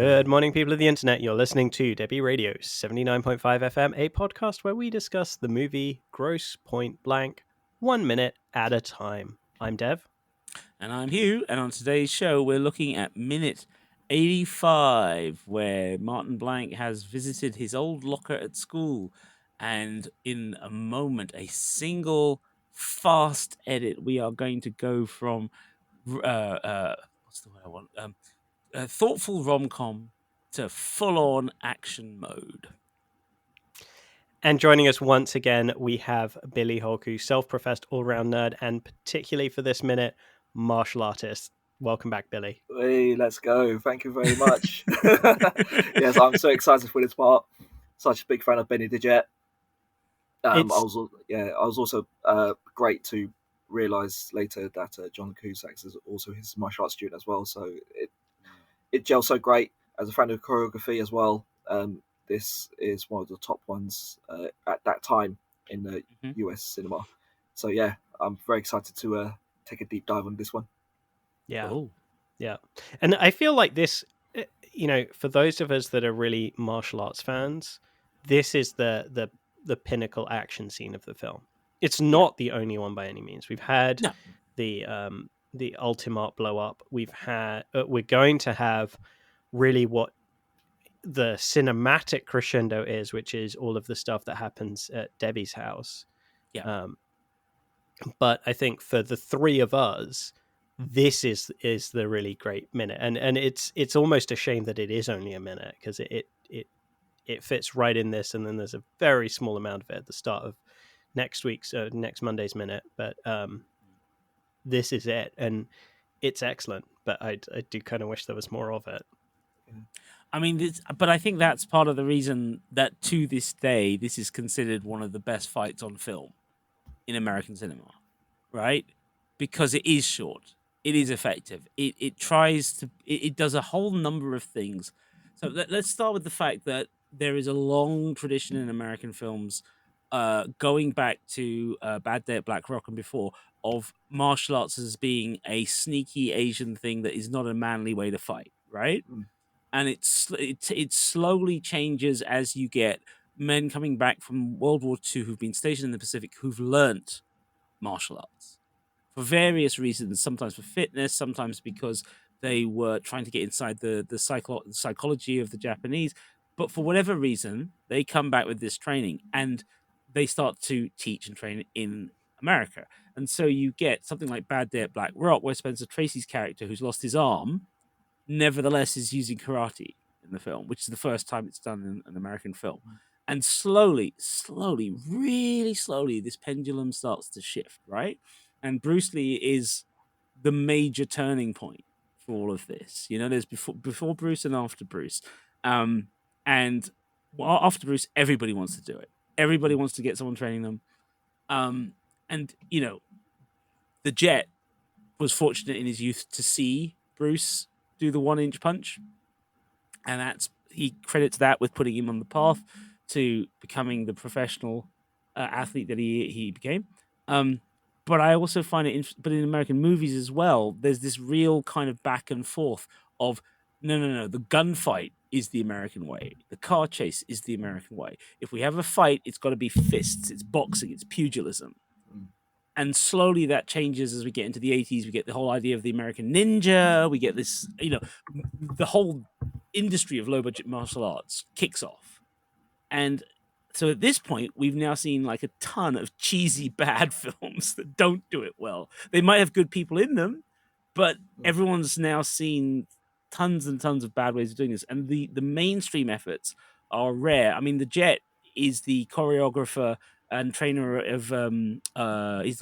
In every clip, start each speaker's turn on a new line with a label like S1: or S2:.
S1: Good morning, people of the internet. You're listening to Debi Radio 79.5 FM, a podcast where we discuss the movie Grosse Pointe Blank 1 minute at a time. I'm Dev.
S2: And I'm Hugh, and on today's show, we're looking at minute 85, where Martin Blank has visited his old locker at school. And in a moment, a single fast edit, we are going to go from what's the word I want? A thoughtful rom-com to full-on action mode.
S1: And joining us once again, we have Billy Holku, self-professed all-round nerd, and particularly for this minute, martial artist. Welcome back, Billy.
S3: Hey, let's go. Thank you very much. Yes, I'm so excited for this part. Such a big fan of Benny the Jet. I was also great to realise later that John Cusack is also his martial arts student as well. So it gels so great. As a fan of choreography as well, this is one of the top ones at that time in the US cinema. So yeah, I'm very excited to take a deep dive on this one.
S1: Yeah. Oh. Yeah. And I feel like this, for those of us that are really martial arts fans, this is the pinnacle action scene of the film. It's not the only one by any means. We've had the Ultimate blow up. We're going to have really what the cinematic crescendo is, which is all of the stuff that happens at Debbie's house.
S2: Yeah.
S1: But I think for the three of us, this is the really great minute, and it's almost a shame that it is only a minute, because it fits right in this, and then there's a very small amount of it at the start of next Monday's minute, but this is it, and it's excellent. But I do kind of wish there was more of it.
S2: I mean, but I think that's part of the reason that to this day, this is considered one of the best fights on film in American cinema, right? Because it is short, it is effective, it does a whole number of things. So let's start with the fact that there is a long tradition in American films, going back to Bad Day at Black Rock and before, of martial arts as being a sneaky Asian thing that is not a manly way to fight, right? And it slowly changes as you get men coming back from World War II who've been stationed in the Pacific, who've learnt martial arts for various reasons, sometimes for fitness, sometimes because they were trying to get inside the psychology of the Japanese. But for whatever reason, they come back with this training and they start to teach and train in America. And so you get something like Bad Day at Black Rock, where Spencer Tracy's character, who's lost his arm, nevertheless is using karate in the film, which is the first time it's done in an American film. And slowly, really slowly, this pendulum starts to shift, right? And Bruce Lee is the major turning point for all of this. There's before Bruce and after Bruce. And after Bruce, everybody wants to do it. Everybody wants to get someone training them. And, the Jet was fortunate in his youth to see Bruce do the 1-inch punch. And he credits that with putting him on the path to becoming the professional athlete that he became. But I also find it but in American movies as well, there's this real kind of back and forth of, no, the gunfight is the American way. The car chase is the American way. If we have a fight, it's got to be fists, it's boxing, it's pugilism. And slowly that changes as we get into the 80s. We get the whole idea of the American ninja. We get this, the whole industry of low-budget martial arts kicks off. And so at this point, we've now seen like a ton of cheesy, bad films that don't do it well. They might have good people in them, but everyone's now seen tons and tons of bad ways of doing this. And the mainstream efforts are rare. I mean, the Jet is the choreographer and trainer of he's the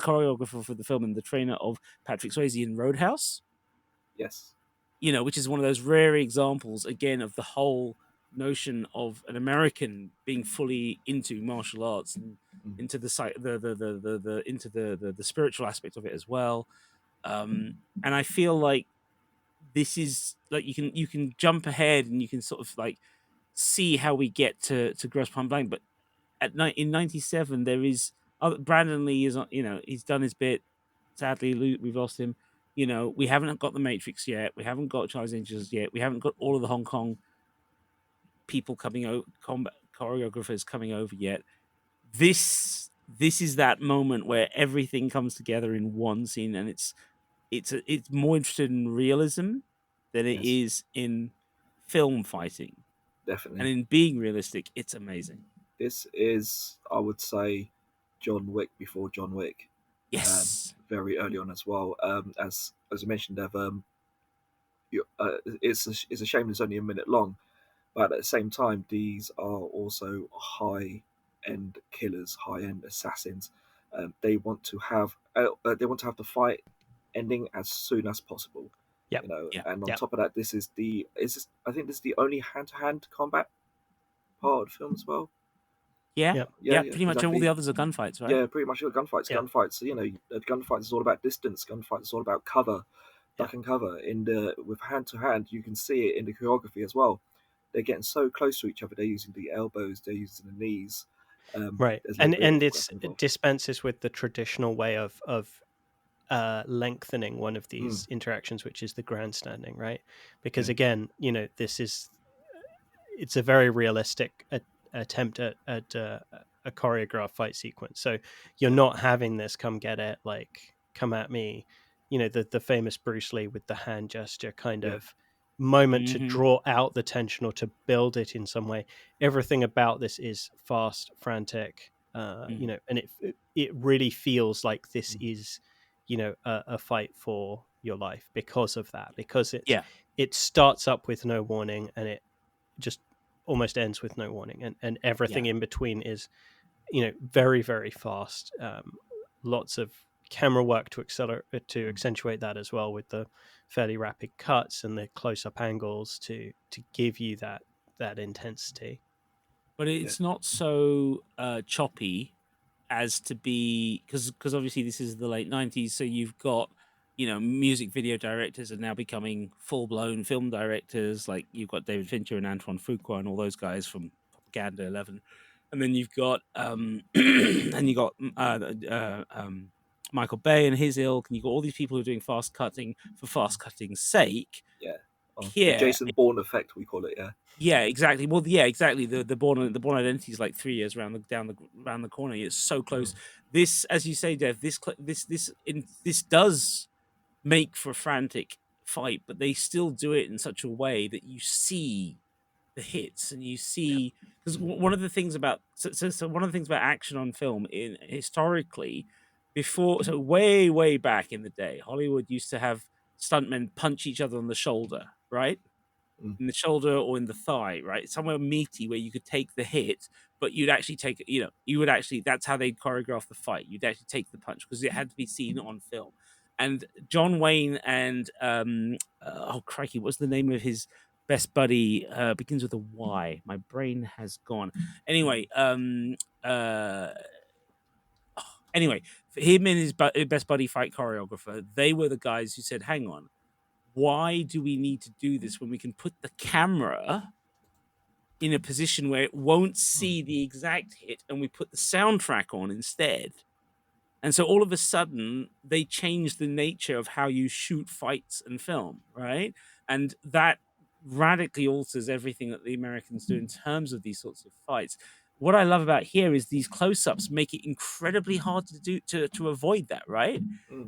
S2: choreographer for the film and the trainer of Patrick Swayze in Roadhouse.
S3: Yes.
S2: Which is one of those rare examples again of the whole notion of an American being fully into martial arts and into the spiritual aspect of it as well. And I feel like this is like you can jump ahead and you can sort of like see how we get to Grosse Pointe Blank, but in 97 there is Brandon Lee is he's done his bit. Sadly, we've lost him. We haven't got the Matrix yet. We haven't got Charlie's Angels yet. We haven't got all of the Hong Kong people coming over, combat choreographers coming over yet. This is that moment where everything comes together in one scene, and it's more interested in realism than it is in film fighting.
S3: Definitely.
S2: And in being realistic, it's amazing.
S3: This is, I would say, John Wick before John Wick.
S2: Yes.
S3: Very early on as well. As you mentioned, Dev, it's a shame it's only a minute long, but at the same time, these are also high-end killers, high-end assassins. They want to have the fight ending as soon as possible.
S1: Yep.
S3: You know,
S1: Yep.
S3: and on
S1: Yep.
S3: top of that, I think this is the only hand-to-hand combat part of the film as well.
S2: Yeah. Pretty much all the others are gunfights, right?
S3: Yeah, pretty much all gunfights.
S1: Yeah.
S3: Gunfights, you know, gunfights is all about distance. Gunfights is all about cover, duck and cover. With hand to hand, you can see it in the choreography as well. They're getting so close to each other. They're using the elbows. They're using the knees.
S1: Right, and it dispenses with the traditional way of lengthening one of these interactions, which is the grandstanding, right? Because again, you know, it's a very realistic attempt at a choreographed fight sequence. So you're not having this come get it, like come at me, you know, the famous Bruce Lee with the hand gesture kind of moment to draw out the tension or to build it in some way. Everything about this is fast, frantic, you know, and it really feels like this is, you know, a fight for your life because of that, because it starts up with no warning and it just almost ends with no warning, and everything in between is, you know, very, very fast. Lots of camera work to accentuate that as well, with the fairly rapid cuts and the close-up angles to give you that intensity.
S2: But it's not so choppy as to be, because obviously this is the late 90s, so you've got, you know, music video directors are now becoming full-blown film directors. Like you've got David Fincher and Antoine Fuqua and all those guys from Propaganda 11, and then you've got Michael Bay and his ilk, and you've got all these people who are doing fast cutting for fast cutting's sake.
S3: The Jason Bourne effect, we call it.
S2: Yeah, exactly. Well, yeah, exactly. The Bourne Identity is like 3 years around the corner. It's so close. This, as you say, Dev, this does make for a frantic fight, but they still do it in such a way that you see the hits and you see, because one of the things about one of the things about action on film historically, before, so way back in the day, Hollywood used to have stuntmen punch each other on the shoulder, right? In the shoulder or in the thigh, right? Somewhere meaty where you could take the hit, but you'd actually take, you know, that's how they'd choreograph the fight. You'd actually take the punch because it had to be seen on film. And John Wayne and, oh crikey, what's the name of his best buddy? Begins with a Y. My brain has gone. Anyway, anyway, for him and his best buddy fight choreographer, they were the guys who said, hang on, why do we need to do this when we can put the camera in a position where it won't see the exact hit and we put the soundtrack on instead? And so all of a sudden they changed the nature of how you shoot fights and film, right? And that radically alters everything that the Americans do in terms of these sorts of fights. What I love about here is these close-ups make it incredibly hard to do to avoid that, right?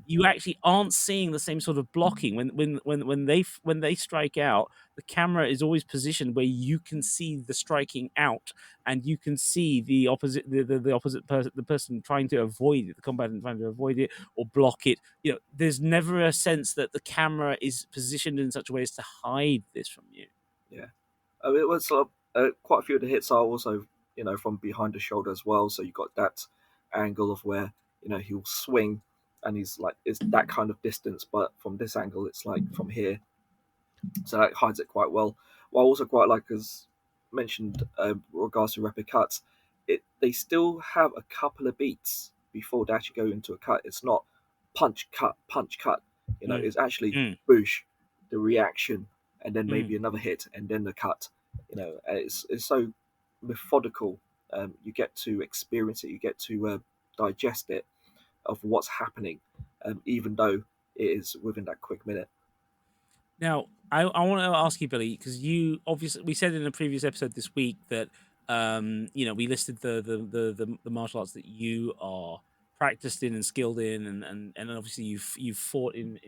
S2: You actually aren't seeing the same sort of blocking when they strike out. The camera is always positioned where you can see the striking out, and you can see the opposite the opposite person, the person trying to avoid it, the combatant trying to avoid it or block it. You know, there's never a sense that the camera is positioned in such a way as to hide this from you.
S3: Yeah, I mean, it was quite a few of the hits are also, you know, from behind the shoulder as well. So you got that angle of where, you know, he'll swing and he's like, it's that kind of distance, but from this angle, it's like from here. So that hides it quite well. What I also quite like, as mentioned, regards to rapid cuts, they still have a couple of beats before they actually go into a cut. It's not punch, cut. You know, it's actually boosh, the reaction, and then maybe another hit, and then the cut. You know, it's so methodical. You get to experience it, you get to digest it, of what's happening, even though it is within that quick minute.
S2: Now, I want to ask you, Billy, because you obviously we said in a previous episode this week that we listed the martial arts that you are practiced in and skilled in, and obviously you've fought in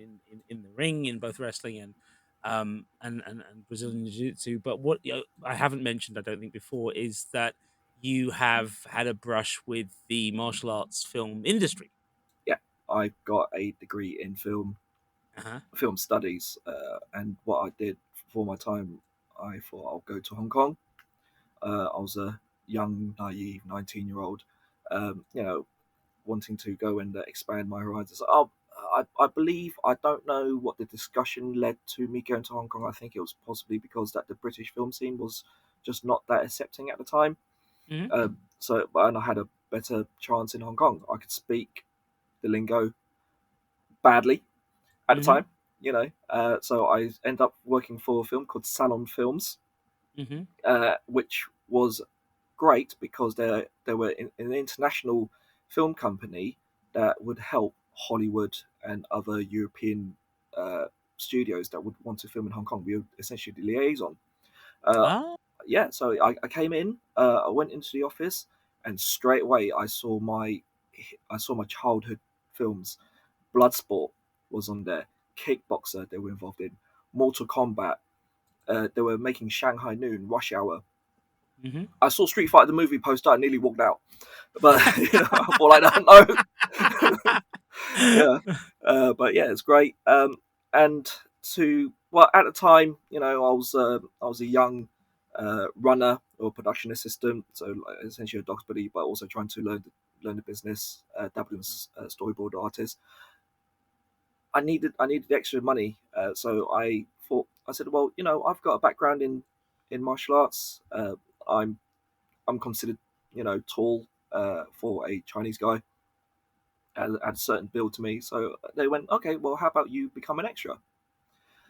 S2: the ring in both wrestling and Brazilian Jiu-Jitsu. But what I haven't mentioned, I don't think before, is that you have had a brush with the martial arts film industry.
S3: Yeah, I got a degree in film studies, and what I did for my time, I thought I'll go to Hong Kong. I was a young, naive 19-year-old, wanting to go and expand my horizons. I believe, I don't know what the discussion led to me going to Hong Kong. I think it was possibly because that the British film scene was just not that accepting at the time.
S2: Mm-hmm.
S3: And I had a better chance in Hong Kong. I could speak the lingo badly at the time, so I ended up working for a film called Salon Films, which was great because they were an international film company that would help Hollywood and other European studios that would want to film in Hong Kong. We were essentially the liaison. So I came in, I went into the office, and straight away I saw my childhood films. Bloodsport was on there. Kickboxer they were involved in. Mortal Kombat. They were making Shanghai Noon, Rush Hour.
S2: Mm-hmm.
S3: I saw Street Fighter the movie poster. I nearly walked out, but I thought I don't know. But yeah, it's great. And at the time, I was a young runner or production assistant, so essentially a dog's buddy, but also trying to learn the business, dabbling as storyboard artist. I needed extra money, so I said, well, I've got a background in martial arts. I'm considered, tall for a Chinese guy. Had a certain build to me, so they went, okay, well, how about you become an extra?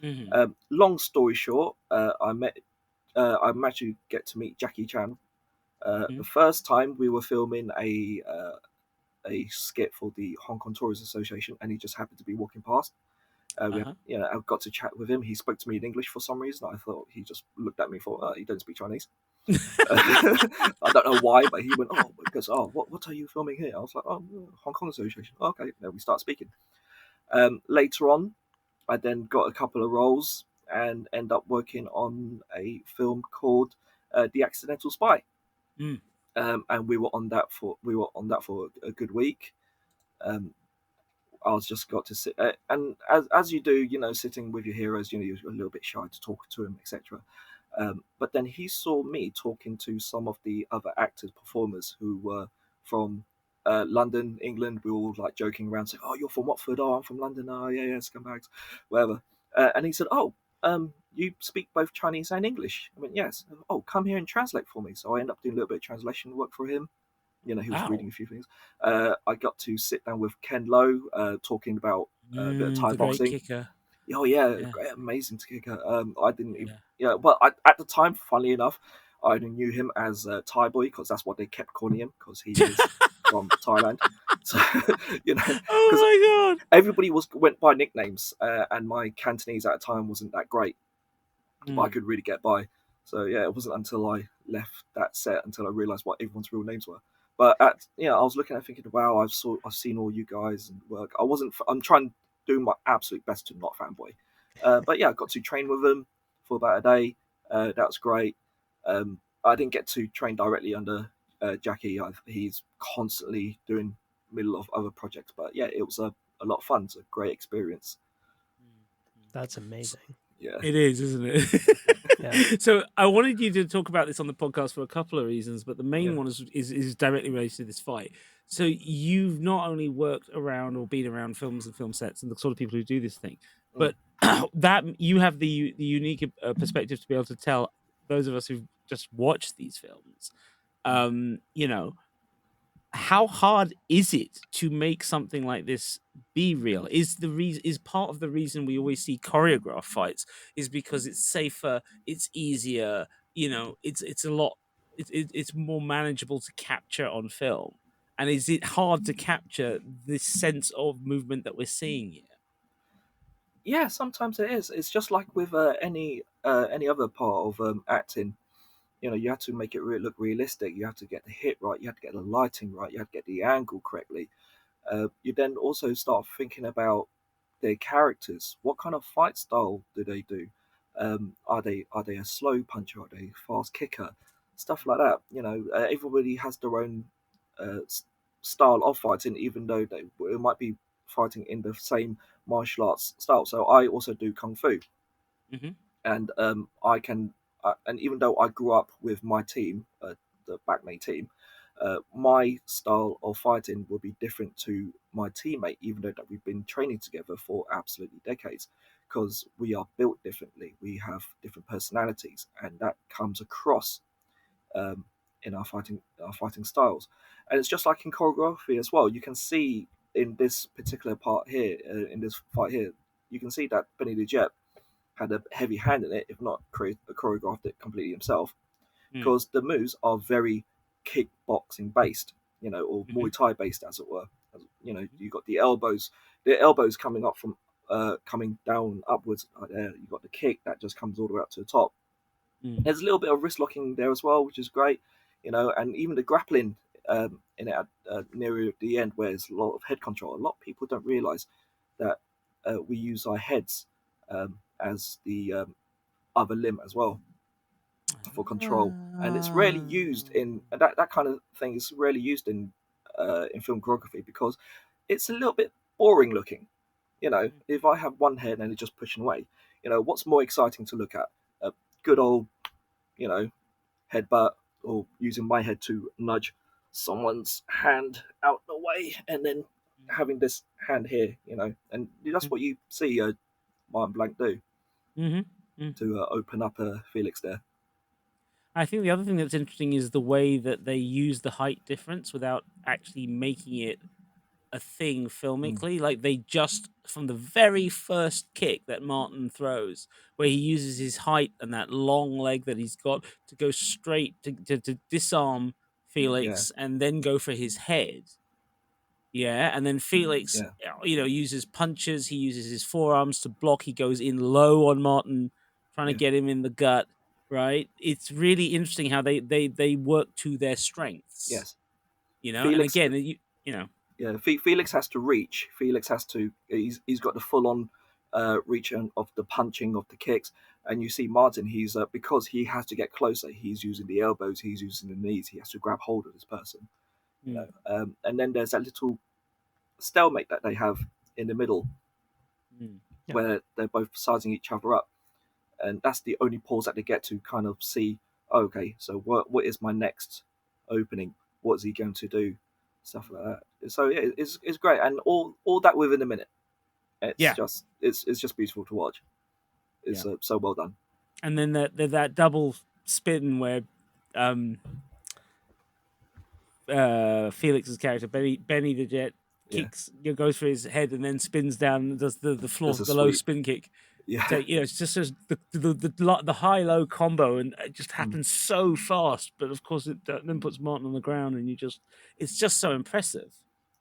S2: Mm-hmm.
S3: Long story short, I managed to get to meet Jackie Chan. The first time we were filming a skit for the Hong Kong Tourist Association, and he just happened to be walking past. I got to chat with him. He spoke to me in English for some reason. I thought he just looked at me and thought, he doesn't speak Chinese. I don't know why, but he went, what are you filming here? I was like, Hong Kong Association. Okay, then we start speaking. Later on, I then got a couple of roles and end up working on a film called The Accidental Spy. And we were on that for a good week. I was just got to sit, and as you do, sitting with your heroes, you're a little bit shy to talk to them, etc. But then he saw me talking to some of the other actors, performers who were from London, England. We were all like joking around, saying, "Oh, you're from Watford? Oh, I'm from London. Oh, yeah, scumbags, whatever." And he said, "Oh, you speak both Chinese and English?" I went, "Yes." "Oh, come here and translate for me." So I ended up doing a little bit of translation work for him. He was reading a few things. I got to sit down with Ken Lowe, talking about a bit of Thai boxing.
S2: Great kicker.
S3: Oh yeah, great, amazing kicker. I didn't even, but at the time, funnily enough, I knew him as Thai boy because that's what they kept calling him because he is from Thailand. So
S2: oh my god,
S3: everybody went by nicknames, and my Cantonese at the time wasn't that great, but I could really get by. So yeah, it wasn't until I left that set until I realised what everyone's real names were. But I was looking at thinking, wow, I've seen all you guys and work. I'm trying to do my absolute best to not fanboy. But yeah, I got to train with him for about a day. That was great. I didn't get to train directly under Jackie. He's constantly doing middle of other projects. But yeah, it was a lot of fun. It's a great experience.
S1: That's amazing.
S3: Yeah,
S2: it is, isn't it?
S1: Yeah.
S2: So I wanted you to talk about this on the podcast for a couple of reasons, but the main one is directly related to this fight. So you've not only worked around or been around films and film sets and the sort of people who do this thing, but that you have the unique perspective to be able to tell those of us who've just watched these films, how hard is it to make something like this be real? Is part of the reason we always see choreographed fights is because it's safer, it's easier, it's a lot, it's more manageable to capture on film. And is it hard to capture this sense of movement that we're seeing here?
S3: Yeah, sometimes it is. It's just like with any other part of acting. You have to make it look realistic. You have to get the hit right. You have to get the lighting right. You have to get the angle correctly. You then also start thinking about their characters. What kind of fight style do they do? Are they a slow puncher? Are they a fast kicker? Stuff like that. Everybody has their own uh, s- style of fighting, even though they might be fighting in the same martial arts style. So I also do kung fu,
S2: Hmm.
S3: and and even though I grew up with my team, the backmate team, my style of fighting will be different to my teammate, even though that we've been training together for absolutely decades, because we are built differently. We have different personalities, and that comes across um, in our fighting styles. And it's just like in choreography as well. You can see in this particular part here, in this fight here, you can see that Benny the Jet had a heavy hand in it, if not choreographed it completely himself,
S2: Mm.
S3: because the moves are very kickboxing based, or
S2: Hmm.
S3: Muay Thai based, as it were. You got the elbows coming up from coming down upwards. There, you got the kick that just comes all the way up to the top.
S2: Mm.
S3: There's a little bit of wrist locking there as well, which is great, and even the grappling in it near the end, where there's a lot of head control. A lot of people don't realize that we use our heads as the other limb as well for control, and it's rarely used in that kind of thing. Is rarely used in film choreography because it's a little bit boring looking. If I have one head and it's just pushing away, what's more exciting to look at? A good old, you know, headbutt, or using my head to nudge someone's hand out the way, and then having this hand here, and that's what you see Martin Blank do
S2: Hmm. Hmm.
S3: to open up Felix there.
S2: I think the other thing that's interesting is the way that they use the height difference without actually making it a thing
S3: Mm,
S2: filmically. Like they just from the very first kick that Martin throws, where he uses his height and that long leg that he's got to go straight to disarm
S3: yeah,
S2: Felix and then go for his head. Yeah, and then Felix,
S3: yeah,
S2: uses punches. He uses his forearms to block. He goes in low on Martin, trying to
S3: yeah,
S2: get him in the gut. Right. It's really interesting how they work to their strengths.
S3: yes.
S2: And
S3: Felix,
S2: again, you know,
S3: yeah, Felix has to reach. Felix has to. He's got the full on reach of the punching of the kicks, and you see Martin. He's because he has to get closer. He's using the elbows. He's using the knees. He has to grab hold of this person.
S2: mm,
S3: And then there's that little stalemate that they have in the middle
S2: mm,
S1: Yeah.
S3: where they're both sizing each other up, and that's the only pause that they get to kind of see. Oh, okay, so what is my next opening? What is he going to do? Stuff like that. So yeah, it's great, and all that within a minute. It's
S2: yeah,
S3: just it's just beautiful to watch.
S2: yeah.
S3: It's so well done.
S2: And then that double spin where um Felix's character Benny the Jet
S3: Yeah,
S2: goes for his head and then spins down and does the floor
S3: there's a
S2: the low
S3: sweep.
S2: spin kick to
S3: Yeah,
S2: take. It's just the high low combo, and it just
S3: Mm,
S2: happens so fast. But of course, it then puts Martin on the ground, and it's just so impressive.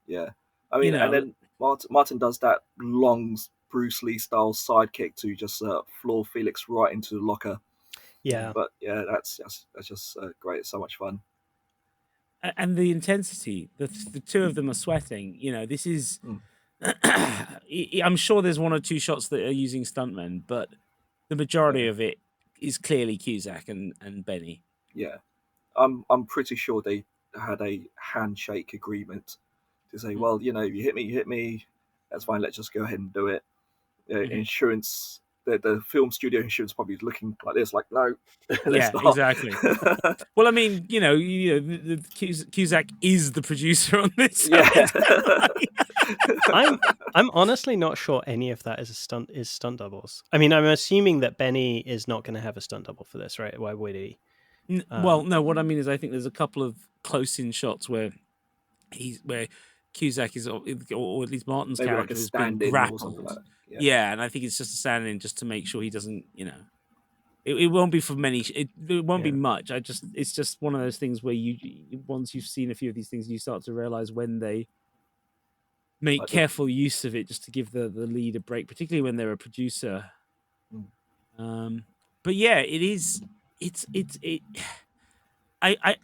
S3: yeah. I
S2: You
S3: mean, and
S2: know,
S3: then Martin does that long Bruce Lee style sidekick to just floor Felix right into the locker.
S1: Yeah.
S3: But yeah, that's just great. It's so much fun.
S2: and the intensity. The two of them are sweating. This is.
S3: Mm,
S2: I'm sure there's one or two shots that are using stuntmen, but the majority
S3: yeah,
S2: of it is clearly Cusack and Benny.
S3: yeah. I'm pretty sure they had a handshake agreement to say, well, you hit me. That's fine. Let's just go ahead and do it.
S2: Mhm.
S3: Insurance, the film studio insurance probably is looking like this, like no, let's
S2: Yeah,
S3: not.
S2: exactly. Well, I mean, the Cusack is the producer on this. So
S3: Yeah.
S2: it's kind of like,
S1: I'm honestly not sure any of that is stunt doubles. I mean, I'm assuming that Benny is not going to have a stunt double for this, right? Why would he?
S2: well, no. What I mean is, I think there's a couple of close-in shots where Cusack is, or at least Martin's
S3: Maybe like a
S2: character has been
S3: stand-in or something
S2: grappled.
S3: like that. Yeah.
S2: Yeah, and I think it's just a stand-in just to make sure he doesn't, it won't be for many. It won't be
S1: Yeah.
S2: much. It's just one of those things where once you've seen a few of these things, you start to realize when they make
S3: Like
S2: careful use of it just to give the lead a break, particularly when they're a producer. But yeah, it is. It. I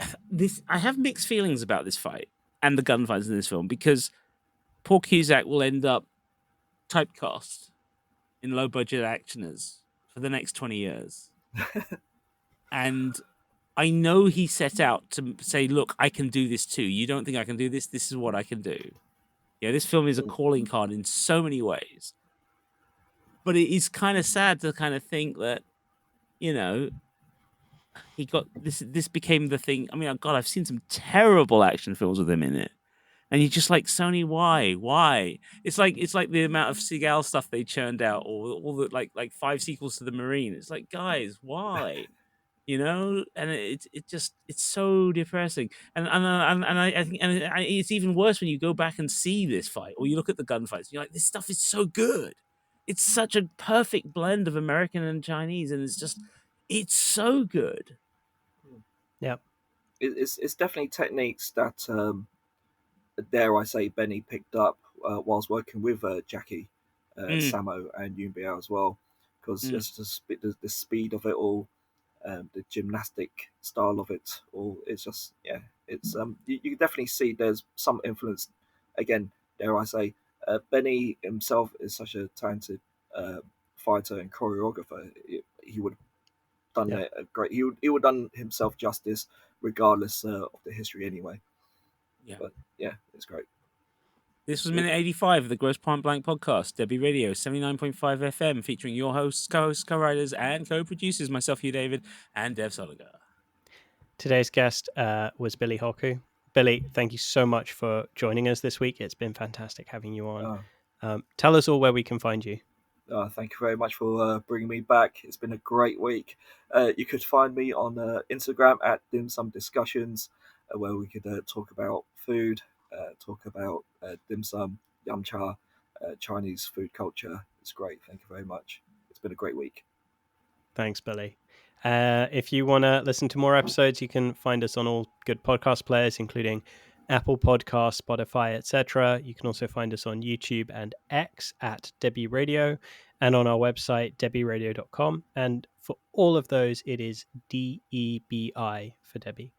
S2: have mixed feelings about this fight and the gunfights in this film, because Paul Cusack will end up typecast in low budget actioners for the next 20 years. And I know he set out to say, look, I can do this too. You don't think I can do this? This is what I can do. Yeah, this film is a calling card in so many ways. But it is kind of sad to kind of think that, you know, he got this became the thing. I mean, God, I've seen some terrible action films with him in it. And you're just like, Sony, why? Why? It's like the amount of Seagal stuff they churned out, or all the like 5 sequels to The Marine. It's like, guys, why? You know, and it's so depressing. And I think it's even worse when you go back and see this fight, or you look at the gunfights. You're like, this stuff is so good. It's such a perfect blend of American and Chinese, and it's so good.
S1: Yeah,
S3: it's definitely techniques that dare I say Benny picked up whilst working with Jackie, Samo, and Yuen Biao as well, because just the speed of it all, the gymnastic style of it all, it's just it's you can definitely see there's some influence. Again, dare I say, Benny himself is such a talented fighter and choreographer. He would have done a great. He would have done himself justice, regardless of the history anyway.
S2: Yeah.
S3: But yeah, it's great.
S2: This was minute 85 of the Grosse Pointe Blank podcast, Debi Radio, 79.5 FM, featuring your hosts, co-hosts, co-writers, and co-producers, myself, Hugh David, and Dev Soliger.
S1: Today's guest was Billy Hoku. Billy, thank you so much for joining us this week. It's been fantastic having you on. Tell us all where we can find you.
S3: Thank you very much for bringing me back. It's been a great week. You could find me on Instagram at Dim Sum Discussions, where we could talk about food, talk about dim sum, yum cha, Chinese food culture. It's great. Thank you very much. It's been a great week.
S1: Thanks, Billy. If you want to listen to more episodes, you can find us on all good podcast players, including Apple Podcasts, Spotify, etc. You can also find us on YouTube and X at Debi Radio, and on our website, debiradio.com. And for all of those, it is DEBI for Debi.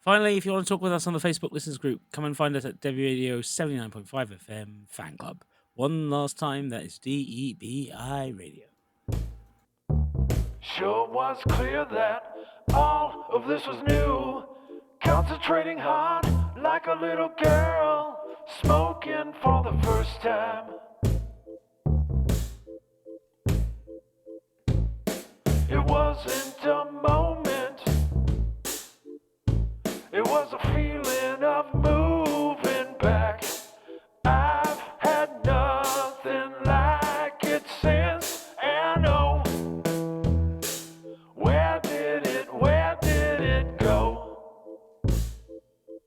S2: Finally, if you want to talk with us on the Facebook listeners group, come and find us at Debi Radio 79.5 FM Fan Club. One last time, that is DEBI Radio.
S4: Sure was clear that all of this was new. Concentrating hard like a little girl, smoking for the first time.